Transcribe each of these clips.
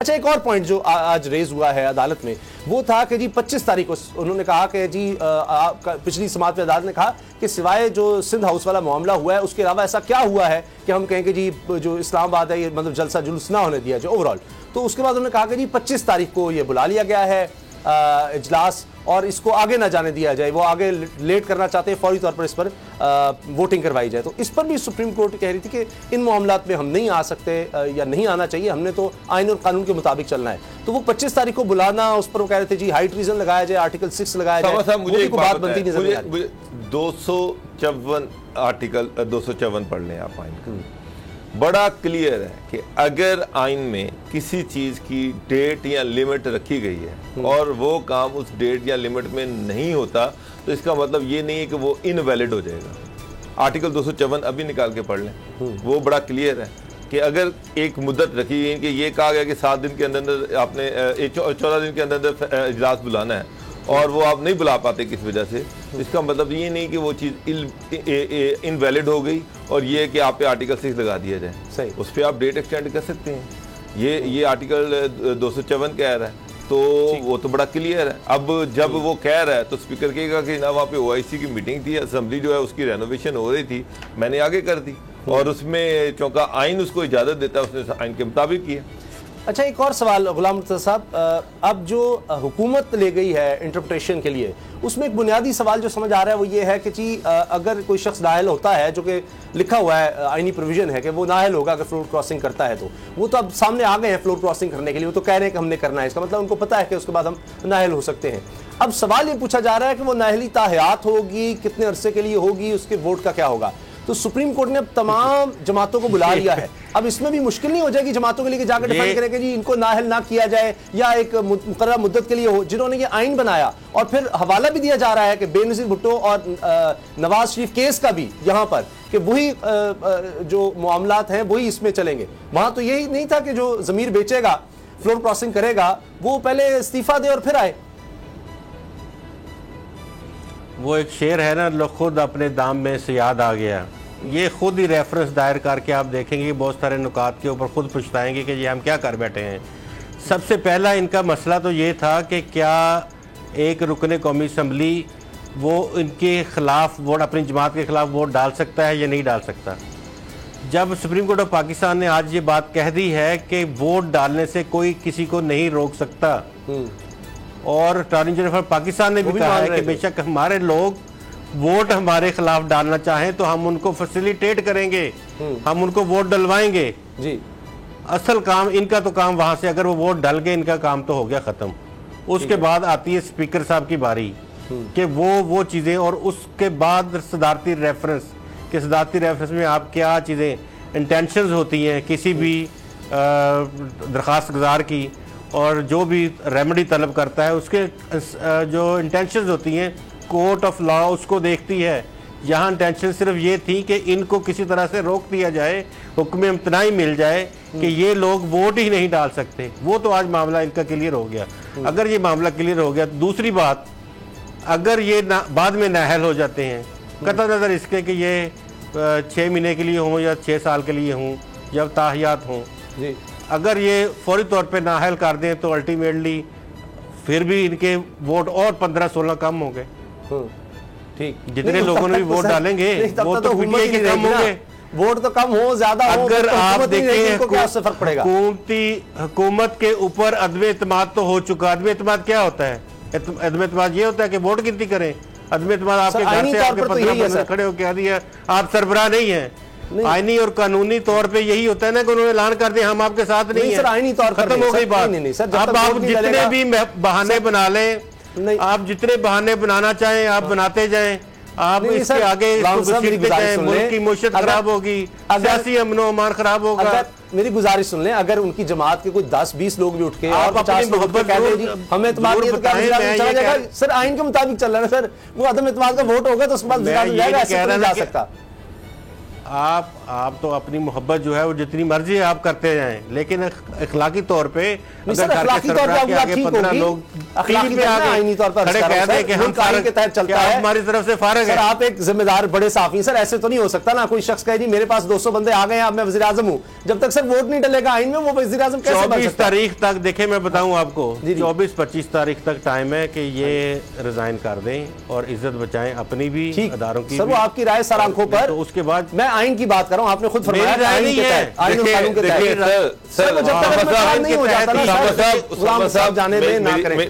अच्छा, एक और पॉइंट जो आज रेज हुआ है अदालत में वो था कि जी 25 तारीख को उन्होंने कहा कि जी पिछली समाअत में अदालत ने कहा कि सिवाय जो सिंध हाउस वाला मामला हुआ है उसके अलावा ऐसा क्या हुआ है कि हम कहें कि जी जो इस्लामाबाद है ये मतलब जलसा जुलूस ना होने दिया जो ओवरऑल। तो उसके बाद उन्होंने कहा कि जी 25 तारीख को ये बुला लिया गया है इजलास और इसको आगे ना जाने दिया जाए, वो आगे लेट करना चाहते हैं, फौरी तौर पर इस पर वोटिंग करवाई जाए। तो इस पर भी सुप्रीम कोर्ट कह रही थी कि इन मामलात में हम नहीं आ सकते या नहीं आना चाहिए, हमने तो आइन और कानून के मुताबिक चलना है। तो वो 25 तारीख को बुलाना, उस पर वो कह रहे थे जी हाई ट्रीजन लगाया जाए, आर्टिकल 6 लगाया जाए, मुझे एक बात बनती नजर नहीं आ रही। 254 आर्टिकल 254 पढ़ लें आप आइन का, बड़ा क्लियर है कि अगर आइन में किसी चीज की डेट या लिमिट रखी गई है और वो काम उस डेट या लिमिट में नहीं होता तो इसका मतलब ये नहीं है कि वो इनवैलिड हो जाएगा। आर्टिकल 254 अभी निकाल के पढ़ लें, वो बड़ा क्लियर है कि अगर एक मुद्दत रखी गई कि ये कहा गया कि 7 दिन के अंदर आपने 14 दिन के अंदर इजलास बुलाना है और वो आप नहीं बुला पाते किस वजह से, इसका मतलब ये नहीं कि वो चीज़ इनवैलिड हो गई और ये कि आप पे आर्टिकल 6 लगा दिया जाए। सही, उस पर आप डेट एक्सटेंड कर सकते हैं। ये आर्टिकल 254 कह रहा है, तो वो तो बड़ा क्लियर है। अब जब वो कह रहा है तो स्पीकर कहेगा कि ना वहाँ पे OIC की मीटिंग थी, असेंबली जो है उसकी रेनोवेशन हो रही थी, मैंने आगे कर दी और उसमें चूँकि आइन उसको इजाज़त देता है उसने आइन के मुताबिक किया। अच्छा, एक और सवाल गुलाम मुर्तज़ा साहब, अब जो हुकूमत ले गई है इंटरप्रिटेशन के लिए उसमें एक बुनियादी सवाल जो समझ आ रहा है वो ये है कि जी अगर कोई शख्स नाअहल होता है, जो कि लिखा हुआ है आईनी प्रोविजन है कि वो नाअहल होगा अगर फ्लोर क्रॉसिंग करता है, तो वो तो अब सामने आ गए हैं फ्लोर क्रॉसिंग करने के लिए, वो तो कह रहे हैं कि हमने करना है, इसका मतलब उनको पता है कि उसके बाद हम नाअहल हो सकते हैं। अब सवाल ये पूछा जा रहा है कि वो नाअहली ताहयात होगी, कितने अरसे के लिए होगी, उसके वोट का क्या होगा। तो सुप्रीम कोर्ट ने अब तमाम जमातों को बुला लिया है, अब इसमें भी मुश्किल नहीं हो जाएगी जमातों के लिए जाकर डिफाइन करें कि जी इनको नाअहल ना किया जाए या एक मुकर्रर मुद्दत के लिए हो, जिन्होंने ये आइन बनाया। और फिर हवाला भी दिया जा रहा है कि बेनज़ीर भुट्टो और नवाज शरीफ केस का भी यहाँ पर कि वही जो मामलात हैं वही इसमें चलेंगे। वहां तो यही नहीं था कि जो ज़मीर बेचेगा, फ्लोर क्रॉसिंग करेगा, वो पहले इस्तीफा दे और फिर आए। वो एक शेर है ना, खुद अपने दाम में से याद आ गया, ये खुद ही रेफरेंस दायर करके आप देखेंगे बहुत सारे नुकात के ऊपर खुद पछताएंगे कि ये हम क्या कर बैठे हैं। सबसे पहला इनका मसला तो ये था कि क्या एक रुकने कौमी असम्बली वो इनके खिलाफ वोट, अपनी जमात के खिलाफ वोट डाल सकता है या नहीं डाल सकता। जब सुप्रीम कोर्ट ऑफ पाकिस्तान ने आज ये बात कह दी है कि वोट डालने से कोई किसी को नहीं रोक सकता, और अटॉर्नी जनरल पाकिस्तान ने भी कहा है कि बेशक हमारे लोग वोट हमारे खिलाफ डालना चाहें तो हम उनको फैसिलिटेट करेंगे, हम उनको वोट डलवाएंगे जी। असल काम इनका तो काम वहां से अगर वो वोट डल गए इनका काम तो हो गया खत्म। उसके बाद आती है स्पीकर साहब की बारी कि वो चीजें, और उसके बाद सदारती रेफरेंस के सदारती रेफरेंस में आप क्या चीजें इंटेंशंस होती हैं किसी भी दरख्वास्त गुजार की, और जो भी रेमेडी तलब करता है उसके जो इंटेंशंस होती हैं कोर्ट ऑफ लॉ उसको देखती है। यहाँ इंटेंशन सिर्फ ये थी कि इनको किसी तरह से रोक दिया जाए, हुक्म इम्तनाई मिल जाए कि ये लोग वोट ही नहीं डाल सकते। वो तो आज मामला इनका क्लियर हो गया। अगर ये मामला क्लियर हो गया, दूसरी बात, अगर ये बाद में नाअहल हो जाते हैं, कतई नज़र इसके कि ये 6 महीने के लिए हों या 6 साल के लिए हों या ताहियात हों, अगर ये फौरी तौर पे नाअहल कर दें तो अल्टीमेटली फिर भी इनके वोट और 15-16 कम हो गए। ठीक, जितने लोगों ने भी वोट डालेंगे वो तो पीटीआई के कम होंगे। वोट तो कम हो ज्यादा हो, अगर आप देखें क्या उससे फर्क पड़ेगा। हुकूमत के ऊपर अदम एतमाद तो हो चुका। अदम एतमाद क्या होता है? अदम एतमाद ये होता है कि वोट गिनती करें। अदम एतमाद आपके घर से आपके 15 बंदे खड़े होकर कह दिया आप सरबराह नहीं है। आईनी और कानूनी तौर पे यही होता है ना कि उन्होंने ऐलान कर दिया हम आपके साथ नहीं है, आईनी तौर पर खत्म हो गई बात। अब आप जितने भी बहाने बना लें, आप जितने बहाने बनाना चाहें आप बनाते जाएं, आप इसके आगे मुल्क की मुशत खराब होगी, सियासी अमन अमान खराब होगा। मेरी गुजारिश सुन लें, अगर उनकी जमात के कोई 10-20 लोग भी उठ के और 50 लोग कह दें जी हमें इत्मीनान नहीं है तो सर आइन के मुताबिक चल रहा है सर, वो अदम इत्मीनान का वोट होगा तो उसके बाद जा सकता। आप तो अपनी मोहब्बत जो है वो जितनी मर्जी आप करते जाएं, लेकिन अखलाकी तौर पे अगर अखलाकी तौर पे आगे 15 लोग टीवी पे आईनी तौर पर खड़े कहते हैं कि हम कानून के तहत चलता है, हमारी तरफ से फारग है। आप एक जिम्मेदार बड़े साफी सर, ऐसे तो नहीं हो सकता ना कोई शख्स कहे जी मेरे पास 200 बंदे आ गए, अब मैं वज़ीर आज़म हूं, जब तक सर वोट नहीं डलेगा आइन में वो वज़ीर आज़म कैसे बन सकता है? 24 तारीख तक देखें, मैं बताऊं आपको 24-25 तारीख तक टाइम है कि ये रिजाइन कर दें और इज्जत बचाएं अपनी भी, अदारों की। सर वो आपकी राय सर आंखों पर, तो उसके बाद मैं आइन की बात कर रहा हूं, आपने खुद फरमाया राय नहीं है।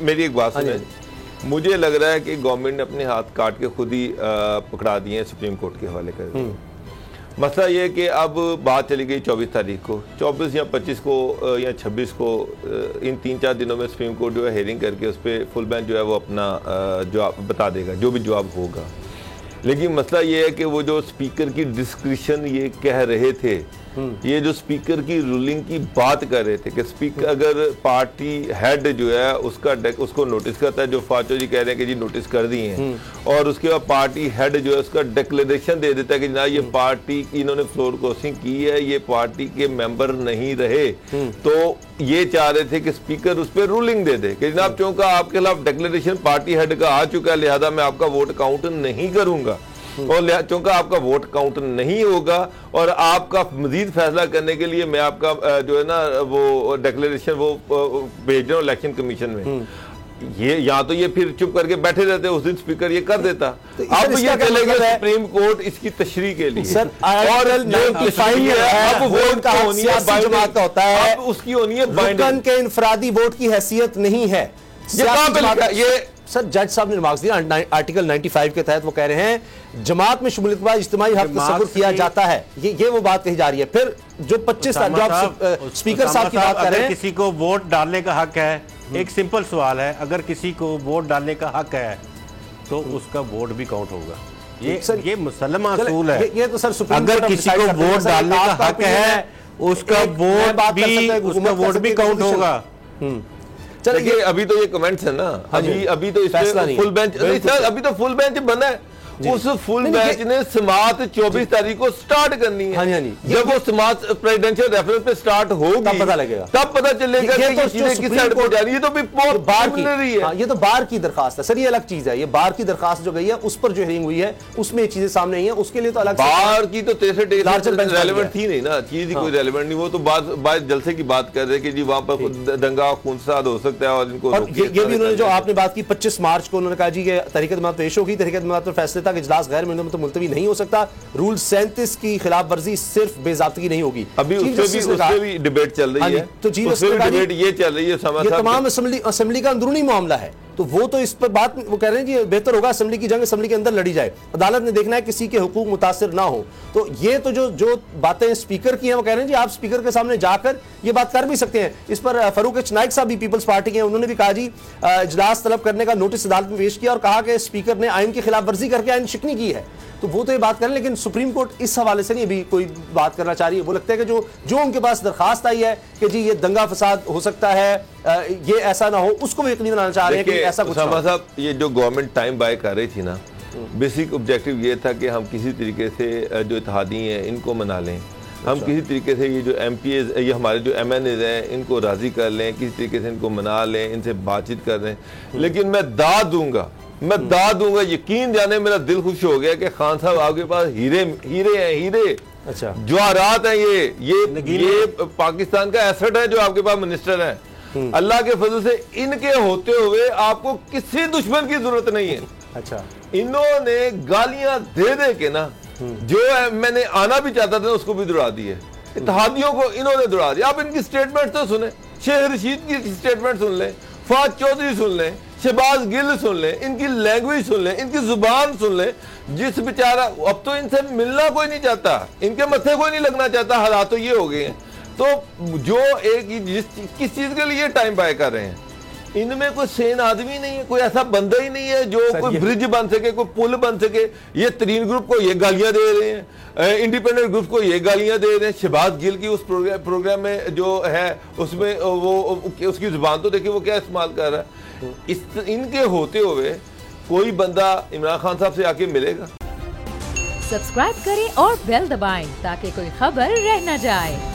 मेरी एक बात सुनिए, मुझे लग रहा है कि गवर्नमेंट ने अपने हाथ काट के खुद ही पकड़ा दिए हैं, सुप्रीम कोर्ट के हवाले कर दिए। मसला ये है कि अब बात चली गई 24 तारीख को, 24 या 25 को या 26 को, इन 3-4 दिनों में सुप्रीम कोर्ट जो है हेयरिंग करके उस पर फुल बेंच जो है वो अपना जवाब बता देगा, जो भी जवाब होगा। लेकिन मसला ये है कि वो जो स्पीकर की डिस्क्रिप्शन ये कह रहे थे, ये जो स्पीकर की रूलिंग की बात कर रहे थे कि स्पीकर अगर पार्टी हेड जो है उसको नोटिस करता है, जो फाचो जी कह रहे हैं कि जी नोटिस कर दिए हैं, और उसके बाद पार्टी हेड जो है उसका डिक्लेरेशन दे देता है कि ना ये पार्टी इन्होंने फ्लोर क्रॉसिंग की है, ये पार्टी के मेंबर नहीं रहे, तो ये चाह रहे थे कि स्पीकर उस पर रूलिंग दे दे कि जनाब चूंकि आपके खिलाफ डिक्लेरेशन पार्टी हेड का आ चुका है, लिहाजा मैं आपका वोट काउंट नहीं करूंगा, और चूंकि आपका वोट काउंट नहीं होगा और आपका मजीद फैसला करने के लिए मैं आपका जो है ना वो डिक्लेरेशन वो भेज रहा हूँ इलेक्शन कमीशन में। ये या तो ये फिर चुप करके बैठे रहते, उस दिन स्पीकर ये कर देता। तो अब ये चलेगा सुप्रीम कोर्ट इसकी तशरीह के लिए, सर, और अब वोट का होता है, अब उसकी होनी है बाइंडिंग के इनफरादी वोट की हैसियत नहीं है। ये सर जज साहब ने मार्क्स दिया आर्टिकल 95 के तहत, वो कह रहे हैं जमात में शमूलियत के बाद इज्तिमाई हक तसव्वुर किया जाता है, ये वो बात कही जा रही है। फिर जो 25 स्पीकर साहब की बात कर रहे हैं, किसी को वोट डालने का हक है, एक सिंपल सवाल है, अगर किसी को वोट डालने का हक है तो उसका वोट भी काउंट होगा। ये मुसलमान असूल है। ये तो सर अगर किसी को वोट डालने का हक है उसका वोट भी काउंट होगा। चलिए अभी तो ये कमेंट्स है ना, अभी तो इसमें फुल बेंच, अभी तो फुल बेंच बना है, उस फुल बेंच ने समाअत 24 तारीख को स्टार्ट करनी है। जब वो समाअत प्रेसिडेंशियल रेफरेंस पे स्टार्ट होगी तब पता लगेगा, तब पता चलेगा कि ये चीजें किस साइड पे जा रही है। तो भी बार की है, ये तो बार की दरखास्त है सर, ये अलग चीज है। ये बार की दरखास्त जो गई है उस पर जो हियरिंग हुई है उसमें ये चीजें सामने आई है, उसके लिए तो अलग बार की तो 63 रेलेवेंट थी नहीं ना, चीज ही कोई रेलेवेंट नहीं। वो तो बात जलसे की बात कर रहे कि जी वहां पर दंगा खूनसाद हो सकता है और इनको ये भी उन्होंने जो आपने बात की 25 मार्च को उन्होंने कहा जी ये तहरीक-ए-जमात पेश होगी, तहरीक-ए-जमात पर फैसले तक इजलास गैर मुनज़्ज़म तो मुलतवी नहीं हो सकता, रूल 37 की खिलाफ वर्जी सिर्फ बेज़ाब्तगी नहीं होगी। अभी उससे भी डिबेट चल रही है, तो डिबेट ये चल रही है, ये तमाम असेंबली का अंदरूनी मामला है, तो वो तो इस पर बात वो कह रहे हैं कि बेहतर होगा असेंबली की जंग असेंबली के अंदर लड़ी जाए, अदालत ने देखना है किसी के हुकूक मुतासिर ना हो। तो ये तो जो बातें स्पीकर की हैं वो कह रहे हैं जी आप स्पीकर के सामने जाकर ये बात कर भी सकते हैं। इस पर फारूक एच नाइक साहब भी पीपल्स पार्टी के, उन्होंने भी कहा जी इजलास तलब करने का नोटिस अदालत में पेश किया और कहा कि स्पीकर ने आइन की खिलाफ वर्जी करके आइन शिकनी की है। तो वो तो ये बात करें, लेकिन सुप्रीम कोर्ट इस हवाले से नहीं अभी कोई बात करना चाह रही है। वो लगता है कि जो उनके पास दरखास्त आई है कि जी ये दंगा फसाद हो सकता है, ये ऐसा ना हो, उसको भी यकीनी बनाना चाह रहे हैं कि ऐसा कुछ साहब। ये जो गवर्नमेंट टाइम बाय कर रही थी ना, बेसिक ऑब्जेक्टिव ये था कि हम किसी तरीके से जो इत्तेहादी हैं इनको मना लें, हम किसी तरीके से ये जो MPAs ये हमारे जो MNAs हैं इनको राजी कर लें, किसी तरीके से इनको मना लें, इनसे बातचीत कर लें। लेकिन मैं दाद दूंगा, यकीन जाने मेरा दिल खुश हो गया कि खान साहब आपके पास हीरे हैं, हीरे, अच्छा जवाहरात हैं, ये पाकिस्तान का एसेट है जो आपके पास मिनिस्टर है। अल्लाह के फजल से इनके होते हुए आपको किसी दुश्मन की जरूरत नहीं है। अच्छा, इन्होंने गालियां दे के ना जो मैंने आना भी चाहता था उसको भी दुड़ा दी है, इत्तेहादियों को इन्होंने दुड़ा दिया। आप इनकी स्टेटमेंट तो सुने, शेख रशीद की स्टेटमेंट सुन लें, फवाद चौधरी सुन लें, शहबाज गिल सुन लें, इनकी लैंग्वेज सुन लें, इनकी जुबान सुन लें। जिस बेचारा अब तो इनसे मिलना कोई नहीं चाहता, इनके मत्थे कोई नहीं लगना चाहता, हालात तो ये हो गए हैं। तो जो किस चीज के लिए टाइम बाय कर रहे हैं, इनमें कोई सेन आदमी नहीं है, कोई ऐसा बंदा ही नहीं है जो कोई ब्रिज बन सके, कोई पुल बन सके। ये तरीन ग्रुप को ये गालियां दे रहे हैं, इंडिपेंडेंट ग्रुप को ये गालियां दे रहे हैं। शहबाज गिल की उस प्रोग्राम में जो है उसमें वो उसकी जुबान तो देखिए वो क्या इस्तेमाल कर रहा है। इनके होते हुए कोई बंदा इमरान खान साहब से आके मिलेगा? सब्सक्राइब करें और बेल दबाएं ताकि कोई खबर रह न जाए।